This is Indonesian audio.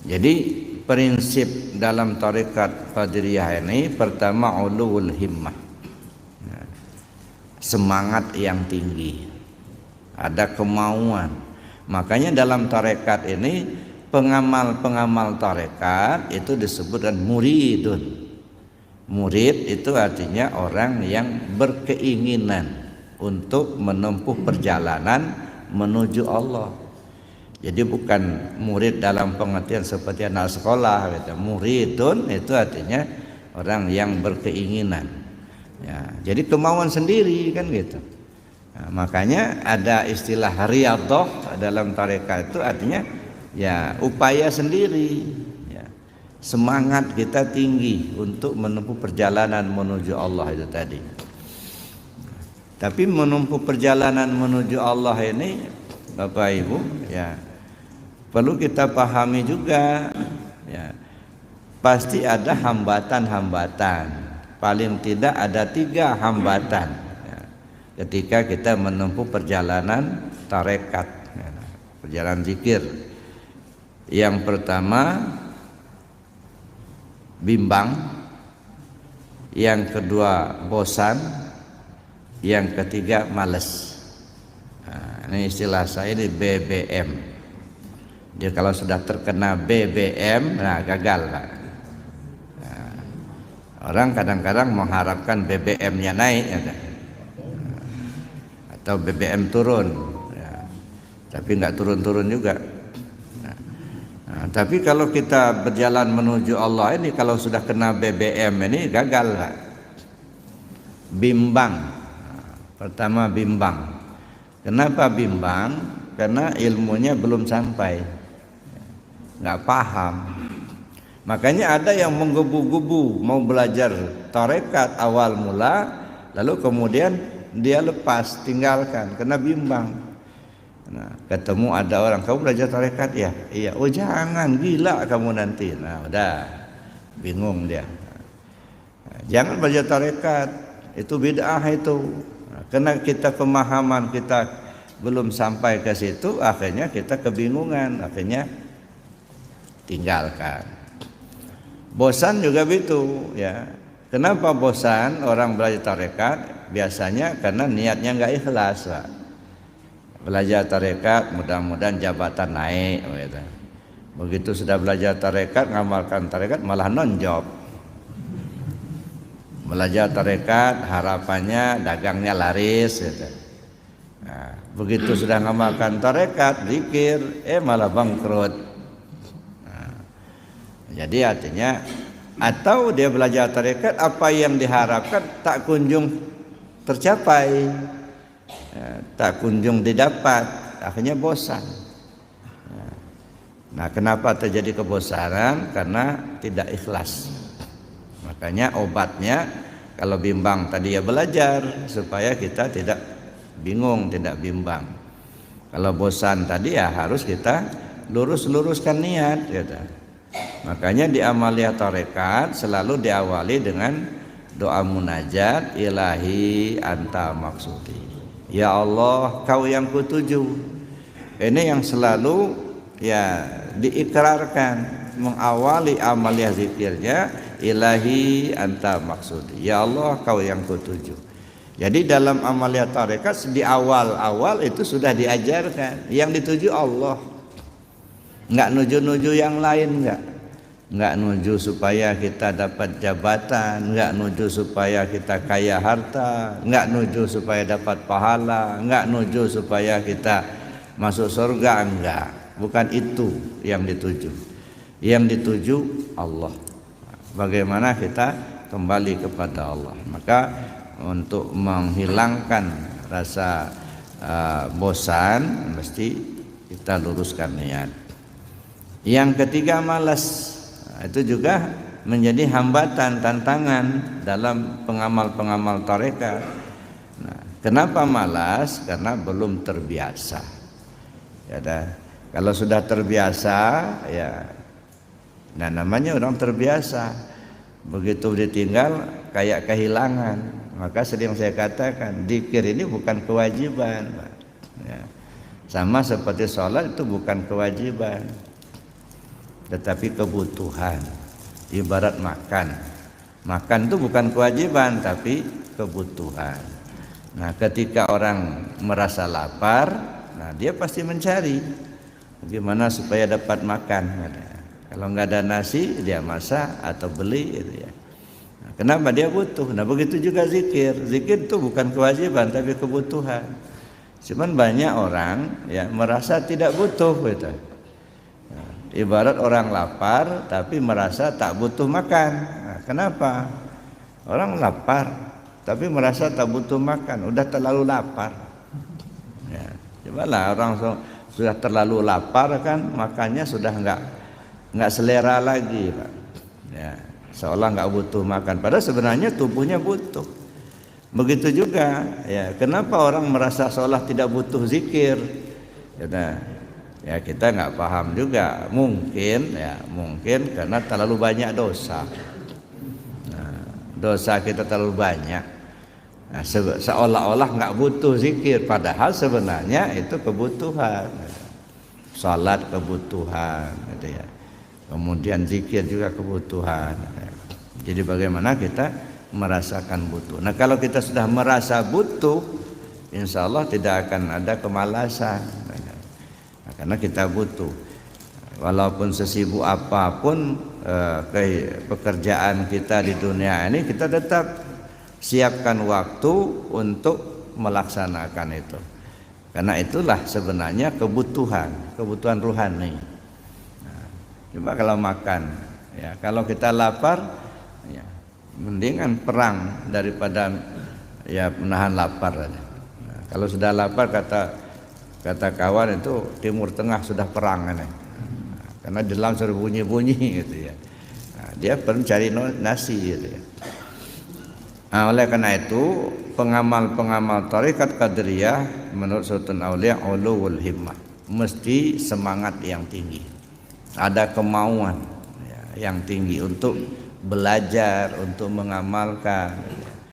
Jadi prinsip dalam tarekat Qadiriyah ini pertama ulul himmah, semangat yang tinggi, ada kemauan. Makanya dalam tarekat ini pengamal-pengamal tarekat itu disebutkan muridun. Murid itu artinya orang yang berkeinginan untuk menempuh perjalanan menuju Allah. Jadi bukan murid dalam pengertian seperti anak sekolah gitu. Muridun itu artinya orang yang berkeinginan. Ya, jadi kemauan sendiri kan gitu. Nah, makanya ada istilah riyadhah dalam tarekat itu artinya ya upaya sendiri. Ya, semangat kita tinggi untuk menempuh perjalanan menuju Allah itu tadi. Tapi menempuh perjalanan menuju Allah ini Bapak Ibu ya perlu kita pahami juga ya, pasti ada hambatan-hambatan, paling tidak ada 3 hambatan ya, ketika kita menempuh perjalanan tarekat ya, perjalanan zikir. Yang pertama bimbang, yang kedua bosan, yang ketiga males. Nah, ini istilah saya ini BBM. Dia kalau sudah terkena BBM, nah gagal Pak. Nah, orang kadang-kadang mengharapkan BBM-nya naik ya, atau BBM turun, ya, tapi nggak turun-turun juga. Nah, tapi kalau kita berjalan menuju Allah ini, kalau sudah kena BBM ini gagal Pak. Bimbang. Pertama bimbang. Kenapa bimbang? Karena ilmunya belum sampai. Nggak paham. Makanya ada yang menggebu-gebu mau belajar tarekat awal mula, lalu kemudian dia lepas, tinggalkan karena bimbang. Nah, ketemu ada orang, kamu belajar tarekat ya? Iya. Oh jangan, gila kamu nanti. Nah udah bingung dia. Nah, jangan belajar tarekat, itu bid'ah itu. Nah, karena kita pemahaman kita belum sampai ke situ, akhirnya kita kebingungan, akhirnya tinggalkan. Bosan juga begitu ya. Kenapa bosan orang belajar tarekat? Biasanya karena niatnya nggak ikhlas Pak. Belajar tarekat mudah-mudahan jabatan naik gitu. Begitu sudah belajar tarekat, ngamalkan tarekat malah non-job. Belajar tarekat harapannya dagangnya laris gitu. Nah, begitu sudah ngamalkan tarekat, zikir, malah bangkrut. Jadi artinya atau dia belajar tarekat apa yang diharapkan tak kunjung tercapai, tak kunjung didapat, akhirnya bosan. Nah, kenapa terjadi kebosanan? Karena tidak ikhlas. Makanya obatnya kalau bimbang tadi ya belajar supaya kita tidak bingung, tidak bimbang. Kalau bosan tadi ya harus kita luruskan niat gitu. Makanya di amaliyah tarekat selalu diawali dengan doa munajat, ilahi anta maksudi. Ya Allah, kau yang kutuju. Ini yang selalu ya diikrarkan mengawali amaliyah zikirnya, ilahi anta maksudi. Ya Allah, kau yang kutuju. Jadi dalam amaliyah tarekat di awal-awal itu sudah diajarkan yang dituju Allah. Enggak nuju-nuju yang lain enggak nuju supaya kita dapat jabatan, enggak nuju supaya kita kaya harta, enggak nuju supaya dapat pahala, enggak nuju supaya kita masuk surga, enggak. Bukan itu yang dituju. Yang dituju Allah. Bagaimana kita kembali kepada Allah. Maka untuk menghilangkan rasa bosan mesti kita luruskan niat. Yang ketiga malas. Itu juga menjadi hambatan, tantangan dalam pengamal-pengamal tarekat. Nah, kenapa malas? Karena belum terbiasa. Ya dah. Kalau sudah terbiasa, ya, nah namanya orang terbiasa. Begitu ditinggal, kayak kehilangan. Maka sering saya katakan, dzikir ini bukan kewajiban. Ya. Sama seperti sholat itu bukan kewajiban. tetapi kebutuhan. Ibarat makan. Makan itu bukan kewajiban tapi kebutuhan. Nah, ketika orang merasa lapar, nah dia pasti mencari bagaimana supaya dapat makan. Kalau nggak ada nasi, dia masak atau beli gitu ya. Nah, kenapa dia butuh? Nah, begitu juga zikir. Zikir itu bukan kewajiban tapi kebutuhan. Cuman banyak orang ya merasa tidak butuh gitu. Nah, ibarat orang lapar tapi merasa tak butuh makan. Nah, kenapa? Orang lapar tapi merasa tak butuh makan, udah terlalu lapar. Ya, cobalah orang sudah terlalu lapar kan, makannya sudah nggak selera lagi, Pak. Ya, seolah nggak butuh makan, padahal sebenarnya tubuhnya butuh. Begitu juga, ya kenapa orang merasa seolah tidak butuh zikir? Ya kita nggak paham juga, mungkin karena terlalu banyak dosa. Nah, dosa kita terlalu banyak. Nah, seolah-olah nggak butuh zikir, padahal sebenarnya itu kebutuhan. Salat kebutuhan, gitu ya. Kemudian zikir juga kebutuhan. Jadi bagaimana kita merasakan butuh. Nah, kalau kita sudah merasa butuh, insya Allah tidak akan ada kemalasan. Nah, karena kita butuh. Walaupun sesibuk apapun pekerjaan kita di dunia ini, kita tetap siapkan waktu untuk melaksanakan itu. Karena itulah sebenarnya kebutuhan rohani. Nah, coba kalau makan, ya kalau kita lapar, ya mendingan perang daripada ya menahan lapar. Nah, kalau sudah lapar kata kawan itu Timur Tengah sudah perang ini. Nah, karena di dalam sudah bunyi-bunyi gitu ya. Nah, dia perlu cari nasi gitu ya. Nah, oleh karena itu pengamal tarekat Qadiriyah menurut Sultan Aulia ulul himmah, mesti semangat yang tinggi, ada kemauan ya, yang tinggi untuk belajar, untuk mengamalkan.